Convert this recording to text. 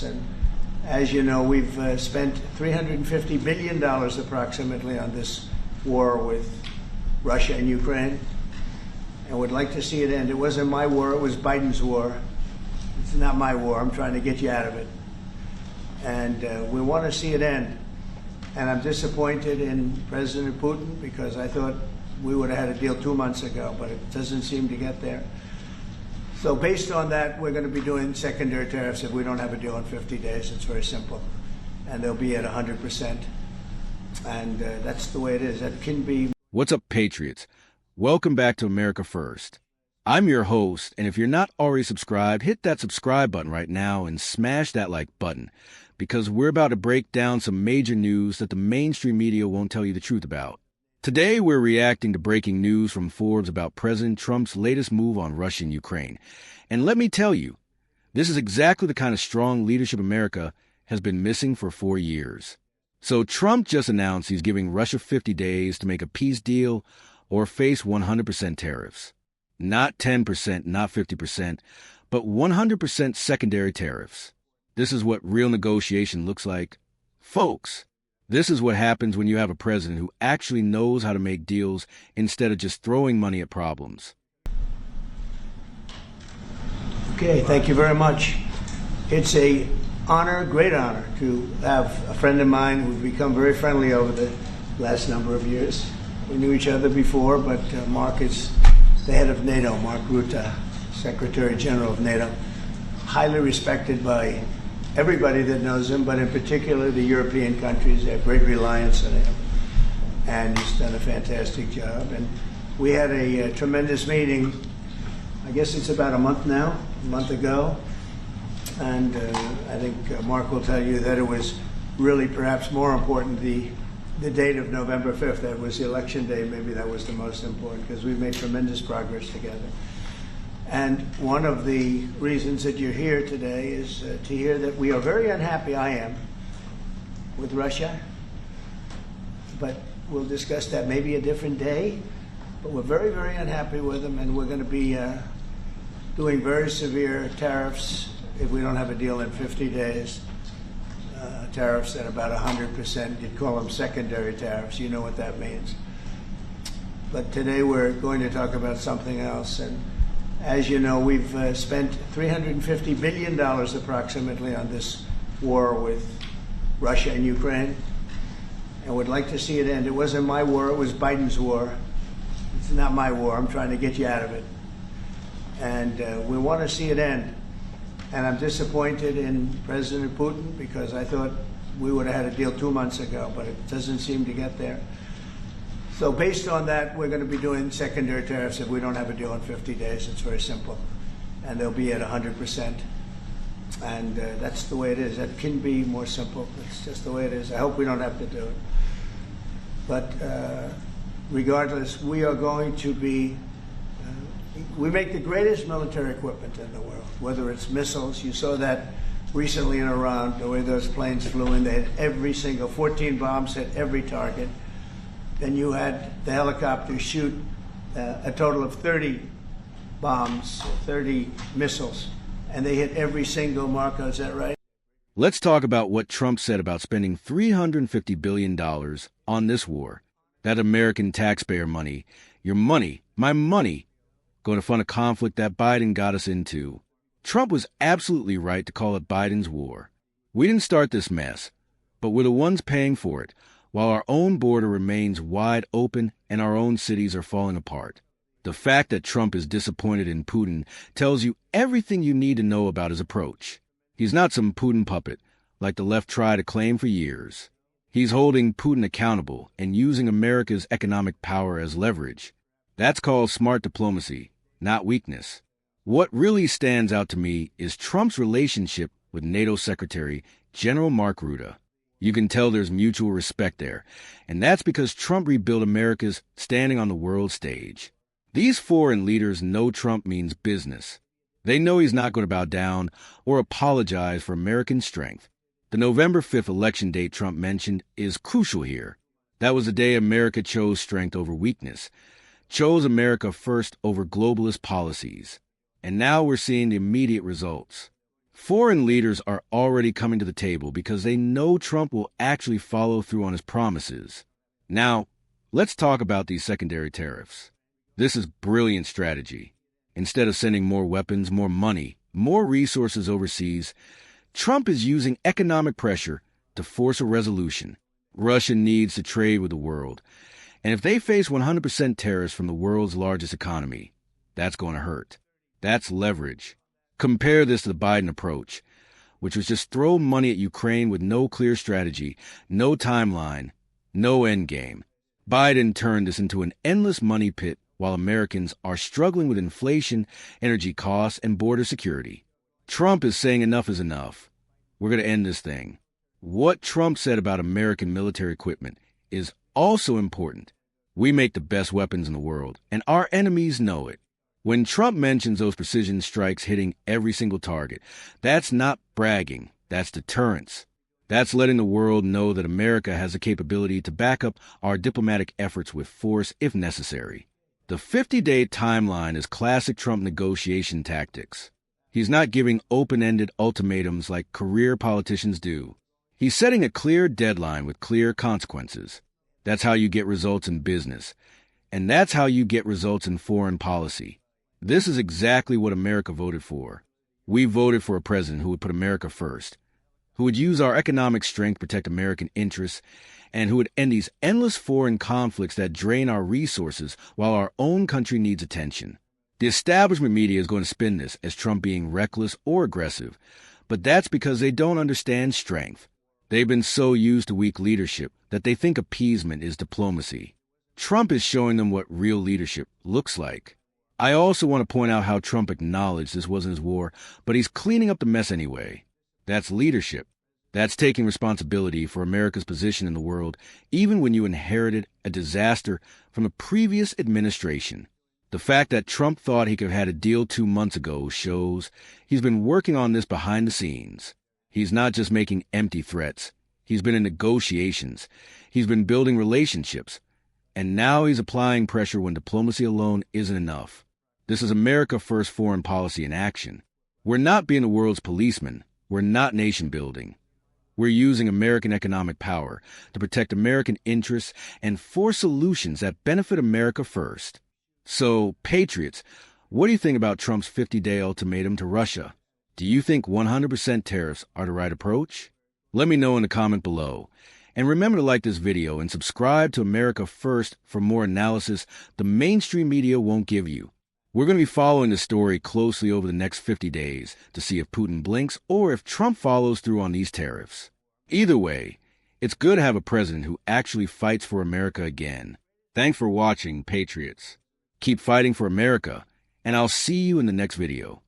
And as you know, we've spent $350 billion approximately on this war with Russia and Ukraine, and would like to see it end. It wasn't my war, it was Biden's war. It's not my war. I'm trying to get you out of it. And we want to see it end. And I'm disappointed in President Putin because I thought we would have had a deal 2 months ago, but it doesn't seem to get there. So based on that, we're going to be doing secondary tariffs if we don't have a deal in 50 days. It's very simple. And they'll be at 100%. And that's the way it is. That can be. What's up, Patriots? Welcome back to America First. I'm your host, and if you're not already subscribed, hit that subscribe button right now and smash that like button, because we're about to break down some major news that the mainstream media won't tell you the truth about. Today, we're reacting to breaking news from Forbes about President Trump's latest move on Russia and Ukraine. And let me tell you, this is exactly the kind of strong leadership America has been missing for 4 years. So Trump just announced he's giving Russia 50 days to make a peace deal or face 100% tariffs. Not 10%, not 50%, but 100% secondary tariffs. This is what real negotiation looks like. Folks, this is what happens when you have a president who actually knows how to make deals instead of just throwing money at problems. Okay, thank you very much. It's a honor, great honor, to have a friend of mine who's become very friendly over the last number of years. We knew each other before, but Mark is the head of NATO, Mark Rutte, Secretary General of NATO, highly respected by everybody that knows him, but in particular the European countries. They have great reliance on him, and he's done a fantastic job. And we had a tremendous meeting, I guess it's about a month ago, and I think Mark will tell you that it was really perhaps more important the date of November 5th. That was the election day. Maybe that was the most important because we've made tremendous progress together. And one of the reasons that you're here today is to hear that we are very unhappy, I am, with Russia. But we'll discuss that maybe a different day. But we're very, very unhappy with them, and we're going to be doing very severe tariffs if we don't have a deal in 50 days. Tariffs at about 100%. You'd call them secondary tariffs. You know what that means. But today we're going to talk about something else. And as you know, we've spent $350 billion approximately on this war with Russia and Ukraine, and would like to see it end. It wasn't my war, it was Biden's war. It's not my war. I'm trying to get you out of it. And we want to see it end. And I'm disappointed in President Putin because I thought we would have had a deal 2 months ago, but it doesn't seem to get there. So based on that, we're going to be doing secondary tariffs if we don't have a deal in 50 days. It's very simple. And they'll be at 100%. And that's the way it is. That can be more simple. It's just the way it is. I hope we don't have to do it. But regardless, we are going to be we make the greatest military equipment in the world, whether it's missiles. You saw that recently in Iran, the way those planes flew in. They had every single, 14 bombs hit every target. Then you had the helicopters shoot a total of 30 bombs, 30 missiles, and they hit every single Marco. Is that right? Let's talk about what Trump said about spending $350 billion on this war. That American taxpayer money, your money, my money, going to fund a conflict that Biden got us into. Trump was absolutely right to call it Biden's war. We didn't start this mess, but we're the ones paying for it, while our own border remains wide open and our own cities are falling apart. The fact that Trump is disappointed in Putin tells you everything you need to know about his approach. He's not some Putin puppet, like the left tried to claim for years. He's holding Putin accountable and using America's economic power as leverage. That's called smart diplomacy, not weakness. What really stands out to me is Trump's relationship with NATO Secretary General Mark Rutte. You can tell there's mutual respect there, and that's because Trump rebuilt America's standing on the world stage. These foreign leaders know Trump means business. They know he's not going to bow down or apologize for American strength. The November 5th election date Trump mentioned is crucial here. That was the day America chose strength over weakness, chose America first over globalist policies. And now we're seeing the immediate results. Foreign leaders are already coming to the table because they know Trump will actually follow through on his promises. Now, let's talk about these secondary tariffs. This is brilliant strategy. Instead of sending more weapons, more money, more resources overseas, Trump is using economic pressure to force a resolution. Russia needs to trade with the world. And if they face 100% tariffs from the world's largest economy, that's going to hurt. That's leverage. Compare this to the Biden approach, which was just throw money at Ukraine with no clear strategy, no timeline, no endgame. Biden turned this into an endless money pit while Americans are struggling with inflation, energy costs, and border security. Trump is saying enough is enough. We're going to end this thing. What Trump said about American military equipment is also important. We make the best weapons in the world, and our enemies know it. When Trump mentions those precision strikes hitting every single target, that's not bragging, that's deterrence. That's letting the world know that America has the capability to back up our diplomatic efforts with force if necessary. The 50-day timeline is classic Trump negotiation tactics. He's not giving open-ended ultimatums like career politicians do. He's setting a clear deadline with clear consequences. That's how you get results in business. And that's how you get results in foreign policy. This is exactly what America voted for. We voted for a president who would put America first, who would use our economic strength to protect American interests, and who would end these endless foreign conflicts that drain our resources while our own country needs attention. The establishment media is going to spin this as Trump being reckless or aggressive, but that's because they don't understand strength. They've been so used to weak leadership that they think appeasement is diplomacy. Trump is showing them what real leadership looks like. I also want to point out how Trump acknowledged this wasn't his war, but he's cleaning up the mess anyway. That's leadership. That's taking responsibility for America's position in the world, even when you inherited a disaster from the previous administration. The fact that Trump thought he could have had a deal 2 months ago shows he's been working on this behind the scenes. He's not just making empty threats. He's been in negotiations. He's been building relationships. And now he's applying pressure when diplomacy alone isn't enough. This is America First foreign policy in action. We're not being the world's policemen. We're not nation building. We're using American economic power to protect American interests and force solutions that benefit America first. So, patriots, what do you think about Trump's 50-day ultimatum to Russia? Do you think 100% tariffs are the right approach? Let me know in the comment below. And remember to like this video and subscribe to America First for more analysis the mainstream media won't give you. We're going to be following the story closely over the next 50 days to see if Putin blinks or if Trump follows through on these tariffs. Either way, it's good to have a president who actually fights for America again. Thanks for watching, Patriots. Keep fighting for America, and I'll see you in the next video.